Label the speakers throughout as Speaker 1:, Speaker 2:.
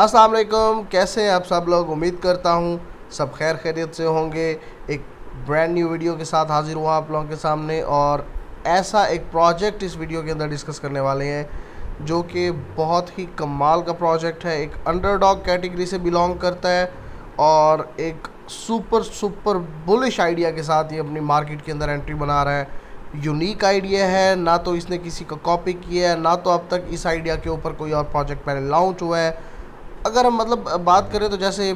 Speaker 1: अस्सलाम वालेकुम, कैसे हैं आप सब लोग। उम्मीद करता हूँ सब खैर खैरियत से होंगे। एक ब्रांड न्यू वीडियो के साथ हाजिर हुआ आप लोगों के सामने, और ऐसा एक प्रोजेक्ट इस वीडियो के अंदर डिस्कस करने वाले हैं जो कि बहुत ही कमाल का प्रोजेक्ट है। एक अंडरडॉग कैटेगरी से बिलोंग करता है और एक सुपर सुपर बुलिश आइडिया के साथ ये अपनी मार्केट के अंदर एंट्री बना रहा है। यूनिक आइडिया है, ना तो इसने किसी को कॉपी किया है, ना तो अब तक इस आइडिया के ऊपर कोई और प्रोजेक्ट पहले लॉन्च हुआ है। अगर हम बात करें तो जैसे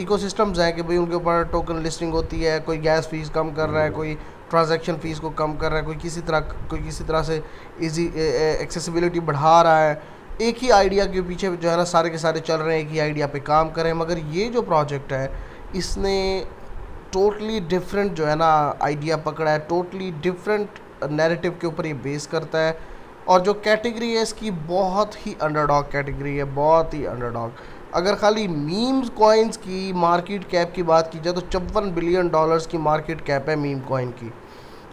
Speaker 1: इकोसिस्टम्स हैं कि भाई उनके ऊपर टोकन लिस्टिंग होती है, कोई गैस फीस कम कर रहा है, कोई ट्रांजैक्शन फ़ीस को कम कर रहा है, कोई किसी तरह से इजी एक्सेसिबिलिटी बढ़ा रहा है। एक ही आइडिया के पीछे जो है ना सारे के सारे चल रहे हैं, एक ही आइडिया पे काम करें। मगर ये जो प्रोजेक्ट है इसने टोटली डिफरेंट जो है ना आइडिया पकड़ा है, टोटली डिफरेंट नैरेटिव के ऊपर ये बेस करता है। और जो कैटेगरी है इसकी बहुत ही अंडरडॉग कैटेगरी है, बहुत ही अंडरडॉग। अगर खाली मीम्स कॉइन्स की मार्केट कैप की बात की जाए तो $54 बिलियन की मार्केट कैप है मीम कॉइन की,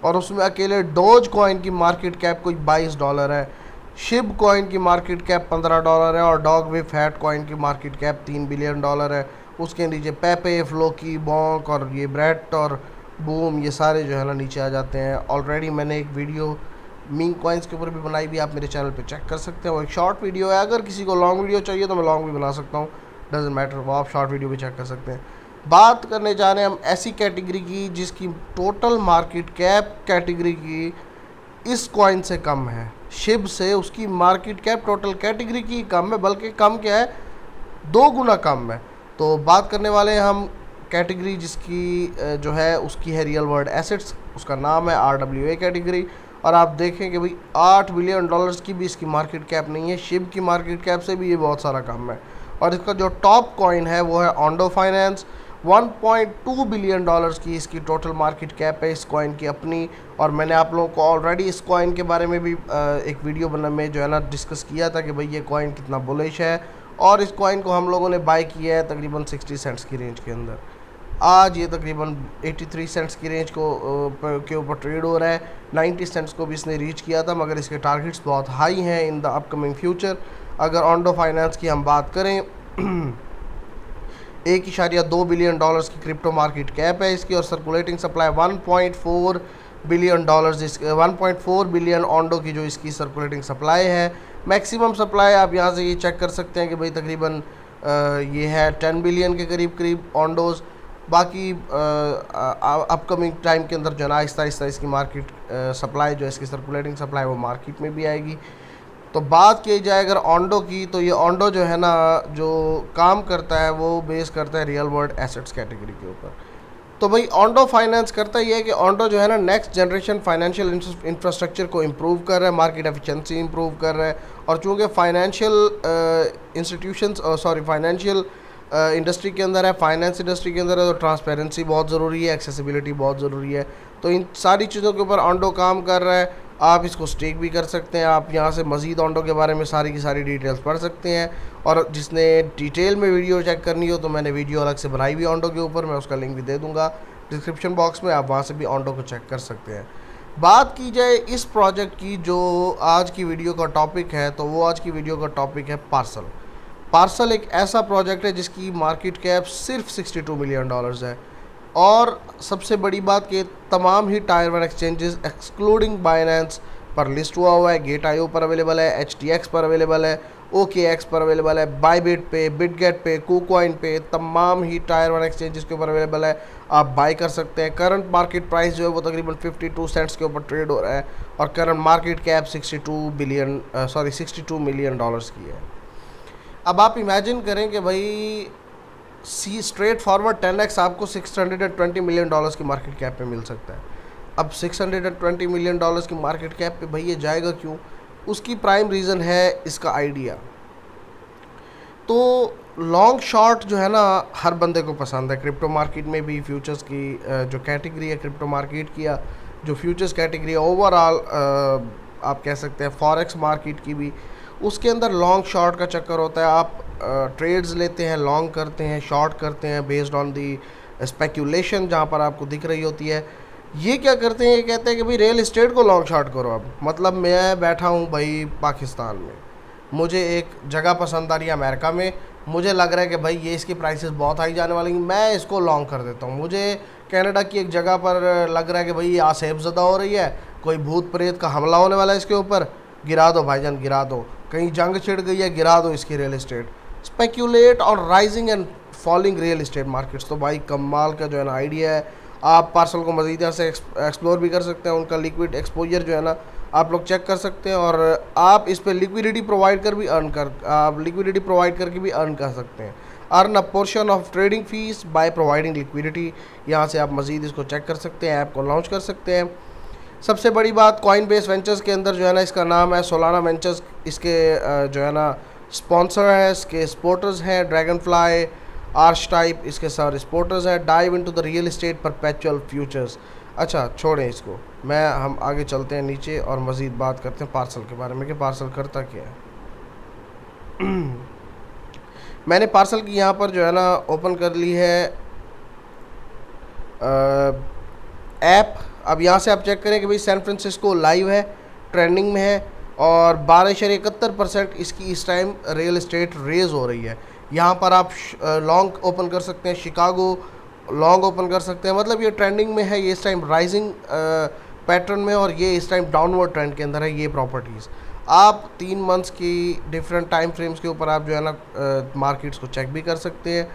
Speaker 1: और उसमें अकेले डोज कॉइन की मार्केट कैप कोई $22 है, शिब कॉइन की मार्केट कैप $15 है, और डॉग विद फैट कॉइन की मार्केट कैप $3 बिलियन है। उसके नीचे पेपे, फ्लोकी, बॉन्क और ये ब्रेट और बूम, ये सारे जो है ना नीचे आ जाते हैं। ऑलरेडी मैंने एक वीडियो मीम कॉइन्स के ऊपर भी बनाई भी, आप मेरे चैनल पे चेक कर सकते हैं। वो एक शॉर्ट वीडियो है, अगर किसी को लॉन्ग वीडियो चाहिए तो मैं लॉन्ग भी बना सकता हूँ, डजेंट मैटर, वो आप शॉर्ट वीडियो भी चेक कर सकते हैं। बात करने जा रहे हैं हम ऐसी कैटेगरी की जिसकी टोटल मार्केट कैप कैटेगरी की इस कॉइन से कम है। शिब से उसकी मार्केट कैप टोटल कैटेगरी की कम है, बल्कि कम क्या है, 2 गुना कम है। तो बात करने वाले हैं हम कैटेगरी जिसकी जो है उसकी है रियल वर्ल्ड एसेट्स, उसका नाम है RWA कैटेगरी। और आप देखें कि भाई $8 बिलियन की भी इसकी मार्केट कैप नहीं है, शिब की मार्केट कैप से भी ये बहुत सारा कम है। और इसका जो टॉप कॉइन है वो है ओंडो फाइनेंस, $1.2 बिलियन की इसकी टोटल मार्केट कैप है इस कॉइन की अपनी। और मैंने आप लोगों को ऑलरेडी इस कॉइन के बारे में भी एक वीडियो में जो है ना डिस्कस किया था कि भाई ये कॉइन कितना बुलिश है, और इस कॉइन को हम लोगों ने बाय किया है तकरीबन 60 सेंट्स की रेंज के अंदर। आज ये तकरीबन 83 सेंट्स की रेंज के ऊपर ट्रेड हो रहा है। 90 सेंट्स को भी इसने रीच किया था, मगर इसके टारगेट्स बहुत हाई हैं इन द अपकमिंग फ्यूचर। अगर ओंडो फाइनेंस की हम बात करें $1.2 बिलियन की क्रिप्टो मार्केट कैप है इसकी, और circulating supply $1.4 billion, 1.4 billion Ondo की जो इसकी सर्कुलेटिंग सप्लाई है। मैक्सिमम सप्लाई आप यहाँ से ये चेक कर सकते हैं कि भाई तकरीबन ये है 10 बिलियन के करीब ओंडोज़। बाकी अपकमिंग टाइम के अंदर जो है आहिस्ता आहिस्ता इसकी मार्केट सप्लाई जो है इसकी सर्कुलेटिंग सप्लाई वो मार्केट में भी आएगी। तो बात की जाए अगर ओंडो की, तो ये ओंडो जो है ना जो काम करता है वो बेस करता है रियल वर्ल्ड एसेट्स कैटेगरी के ऊपर। तो भाई ओंडो फाइनेंस करता ये है कि ओंडो जो है ना नेक्स्ट जनरेशन फाइनेंशियल इंफ्रास्ट्रक्चर को इम्प्रूव कर रहा है, मार्केट एफिशिएंसी इम्प्रूव कर रहा है। और चूँकि फाइनेंशियल इंडस्ट्री के अंदर है, फाइनेंस इंडस्ट्री के अंदर है, तो ट्रांसपेरेंसी बहुत ज़रूरी है, एक्सेसिबिलिटी बहुत ज़रूरी है। तो इन सारी चीज़ों के ऊपर ओंडो काम कर रहा है। आप इसको स्टेक भी कर सकते हैं, आप यहाँ से मज़ीद ओंडो के बारे में सारी की सारी डिटेल्स पढ़ सकते हैं। और जिसने डिटेल में वीडियो चेक करनी हो तो मैंने वीडियो अलग से बनाई हुई ओंडो के ऊपर, मैं उसका लिंक भी दे दूँगा डिस्क्रिप्शन बॉक्स में, आप वहाँ से भी ओंडो को चेक कर सकते हैं। बात की जाए इस प्रोजेक्ट की जो आज की वीडियो का टॉपिक है, तो वो आज की वीडियो का टॉपिक है पार्सल। पार्सल एक ऐसा प्रोजेक्ट है जिसकी मार्केट कैप सिर्फ $62 मिलियन है। और सबसे बड़ी बात कि तमाम ही टायर 1 एक्सचेंजेस एक्सक्लूडिंग बाइनेंस पर लिस्ट हुआ है। गेट.io पर अवेलेबल है, HTX पर अवेलेबल है, OKX पर अवेलेबल है, बायबिट पे, बिटगेट पे, KuCoin पे, तमाम ही टायर 1 एक्सचेंजेस के ऊपर अवेलेबल है। आप बाय कर सकते हैं। करंट मार्केट प्राइस जो है वो तकरीबन 52 सेंट्स के ऊपर ट्रेड हो रहा है, और करंट मार्केट कैप $62 मिलियन की है। अब आप इमेजिन करें कि भाई स्ट्रेट फॉरवर्ड 10x आपको $620 मिलियन की मार्केट कैप पे मिल सकता है। अब $620 मिलियन की मार्केट कैप पे भाई ये जाएगा क्यों? उसकी प्राइम रीज़न है इसका आइडिया। तो लॉन्ग शॉर्ट जो है ना हर बंदे को पसंद है, क्रिप्टो मार्केट में भी। फ्यूचर्स की जो कैटेगरी है क्रिप्टो मार्केट की, या जो फ्यूचर्स कैटेगरी है ओवरऑल आप कह सकते हैं फॉरेक्स मार्केट की भी, उसके अंदर लॉन्ग शॉर्ट का चक्कर होता है। आप ट्रेड्स लेते हैं, लॉन्ग करते हैं, शॉर्ट करते हैं बेस्ड ऑन दी स्पेक्यूलेशन जहाँ पर आपको दिख रही होती है। ये क्या करते हैं, ये कहते हैं कि भाई रियल इस्टेट को लॉन्ग शॉर्ट करो। अब मतलब मैं बैठा हूँ भाई पाकिस्तान में, मुझे एक जगह पसंद आ रही है अमेरिका में, मुझे लग रहा है कि भाई ये इसकी प्राइसेस बहुत हाई जाने वाली, मैं इसको लॉन्ग कर देता हूँ। मुझे कनाडा की एक जगह पर लग रहा है कि भाई ये आसेब ज़दा हो रही है, कोई भूत प्रेत का हमला होने वाला है इसके ऊपर। गिरा दो भाईजान, गिरा दो, कहीं जंग छिड़ गई है, गिरा दो इसकी real estate. Speculate on rising and falling real estate markets. तो भाई कमाल का जो है ना आइडिया है। आप पार्सल को मज़ीद यहाँ से एक्सप्लोर भी कर सकते हैं, उनका लिक्विड एक्सपोजर जो है ना आप लोग चेक कर सकते हैं, और आप इस पर लिक्विडिटी प्रोवाइड करके भी अर्न कर सकते हैं। Earn a portion of trading fees by providing liquidity. यहाँ से आप मज़ीद इसको चेक कर सकते हैं, ऐप को लॉन्च कर सकते हैं। सबसे बड़ी बात, कॉइनबेस वेंचर्स के अंदर जो है ना इसका नाम है सोलाना वेंचर्स, इसके जो है ना स्पॉन्सर है, इसके सपोर्टर्स हैं ड्रैगन फ्लाई, आर्च टाइप, इसके सारे सपोर्टर्स हैं। Dive into the real estate perpetual futures. अच्छा छोड़ें इसको, हम आगे चलते हैं नीचे और मज़ीद बात करते हैं पार्सल के बारे में कि पार्सल करता क्या है। मैंने पार्सल की यहाँ पर जो है ना ओपन कर ली है ऐप। अब यहाँ से आप चेक करें कि भाई सैन फ्रांसिस्को लाइव है, ट्रेंडिंग में है, और 12.71% इसकी इस टाइम रियल इस्टेट रेज हो रही है। यहाँ पर आप लॉन्ग ओपन कर सकते हैं, शिकागो लॉन्ग ओपन कर सकते हैं। मतलब ये ट्रेंडिंग में है, ये इस टाइम राइजिंग पैटर्न में, और ये इस टाइम डाउनवर्ड ट्रेंड के अंदर है ये प्रॉपर्टीज़। आप 3 मंथ्स की डिफरेंट टाइम फ्रेम्स के ऊपर आप जो है ना मार्केट्स को चेक भी कर सकते हैं,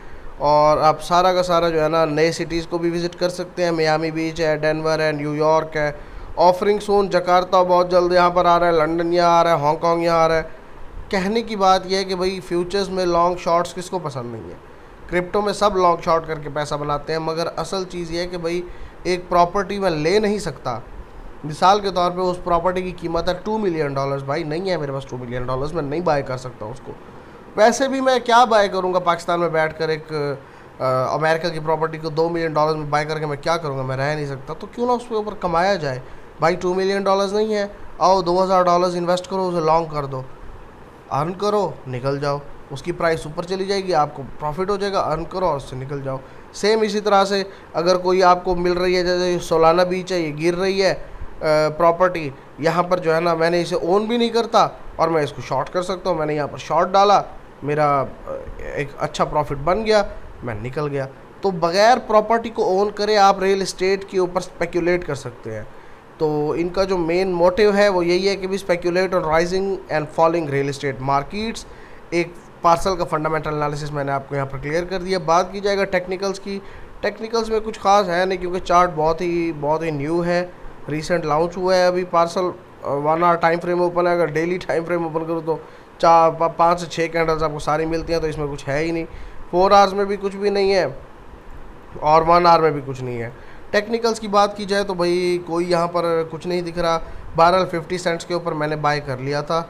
Speaker 1: और आप सारा का सारा जो है ना नए सिटीज़ को भी विज़िट कर सकते हैं। मियामी बीच है, डेनवर है, न्यूयॉर्क है, ऑफरिंग सोन जकार्ता बहुत जल्द यहाँ पर आ रहा है, लंदन यहाँ आ रहा है, हांगकॉन्ग यहाँ आ रहा है। कहने की बात यह है कि भाई फ्यूचर्स में लॉन्ग शॉर्ट्स किसको पसंद नहीं है। क्रिप्टो में सब लॉन्ग शॉर्ट करके पैसा बनाते हैं, मगर असल चीज़ ये है कि भाई एक प्रॉपर्टी मैं ले नहीं सकता। मिसाल के तौर पे उस प्रॉपर्टी की कीमत है $2 मिलियन, भाई नहीं है मेरे पास $2 मिलियन, मैं नहीं बाय कर सकता उसको। वैसे भी मैं क्या बाय करूँगा पाकिस्तान में बैठ कर, एक अमेरिका की प्रॉपर्टी को $2 मिलियन में बाय करके मैं क्या करूँगा, मैं रह नहीं सकता। तो क्यों ना उसके ऊपर कमाया जाए। भाई $2 मिलियन नहीं है, आओ $2000 इन्वेस्ट करो, उसे लॉन्ग कर दो, अर्न करो, निकल जाओ। उसकी प्राइस ऊपर चली जाएगी, आपको प्रॉफिट हो जाएगा, अर्न करो और उससे निकल जाओ। सेम इसी तरह से अगर कोई आपको मिल रही है, जैसे सोलाना बीच है, ये गिर रही है प्रॉपर्टी, यहाँ पर जो है ना मैंने इसे ओन भी नहीं करता और मैं इसको शॉर्ट कर सकता हूँ। मैंने यहाँ पर शॉर्ट डाला, मेरा एक अच्छा प्रॉफिट बन गया, मैं निकल गया। तो बग़ैर प्रॉपर्टी को ओन करे आप रियल इस्टेट के ऊपर स्पेक्यूलेट कर सकते हैं। तो इनका जो मेन मोटिव है वो यही है कि भी speculate on rising and falling real estate markets. एक पार्सल का फंडामेंटल एनालिसिस मैंने आपको यहाँ पर क्लियर कर दिया। बात की जाएगा टेक्निकल्स की, टेक्निकल्स में कुछ खास है नहीं, क्योंकि चार्ट बहुत ही न्यू है, रिसेंट लॉन्च हुआ है अभी। Parcel 1 hour time frame open है, अगर डेली टाइम फ्रेम ओपन करो तो 5 से 6 कैंडल्स आपको सारी मिलती हैं, तो इसमें कुछ है ही नहीं। 4 आवर्स में भी कुछ भी नहीं है और 1 आवर में भी कुछ नहीं है। टेक्निकल्स की बात की जाए तो भाई कोई यहाँ पर कुछ नहीं दिख रहा। बहरहाल 50 सेंट्स के ऊपर मैंने बाय कर लिया था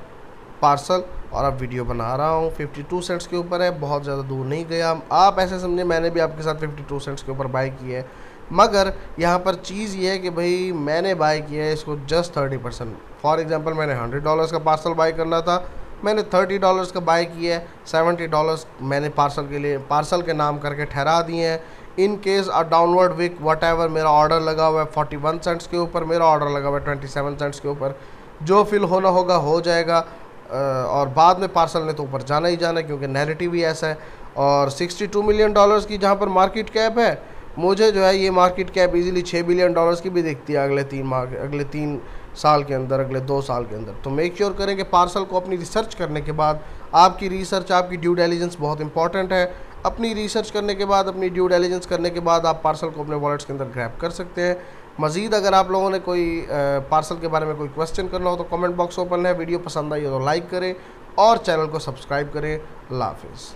Speaker 1: पार्सल, और अब वीडियो बना रहा हूँ। 52 सेंट्स के ऊपर है, बहुत ज़्यादा दूर नहीं गया। आप ऐसे समझे मैंने भी आपके साथ 52 सेंट्स के ऊपर बाय की है, मगर यहाँ पर चीज़ ये है कि भाई मैंने बाय किया है इसको जस्ट 30%। फॉर एग्जांपल मैंने $100 का पार्सल बाय करना था, मैंने $30 का बाय किया है, $70 मैंने पार्सल के नाम करके ठहरा दिए हैं। In case a downward wick whatever, मेरा ऑर्डर लगा हुआ है 41 सेंट्स के ऊपर, मेरा ऑर्डर लगा हुआ है 27 सेंट्स के ऊपर। जो फिल होना होगा हो जाएगा, और बाद में पार्सल ने तो ऊपर जाना ही जाना है, क्योंकि नैरेटिव ही ऐसा है। और $62 मिलियन की जहाँ पर मार्केट कैप है, मुझे जो है ये मार्केट कैप इजीली $6 बिलियन की भी दिखती है अगले 3 साल के अंदर, अगले 2 साल के अंदर। तो मेक श्योर करें कि पार्सल को अपनी रिसर्च करने के बाद, आपकी रिसर्च, आपकी ड्यू डिलिजेंस बहुत इंपॉर्टेंट है। अपनी रिसर्च करने के बाद, अपनी ड्यू डिलिजेंस करने के बाद आप पार्सल को अपने वॉलेट्स के अंदर ग्रैब कर सकते हैं। मज़ीद अगर आप लोगों ने कोई पार्सल के बारे में कोई क्वेश्चन करना हो तो कमेंट बॉक्स ओपन है। वीडियो पसंद आई हो तो लाइक करें और चैनल को सब्सक्राइब करें। अल्लाह हाफिज़।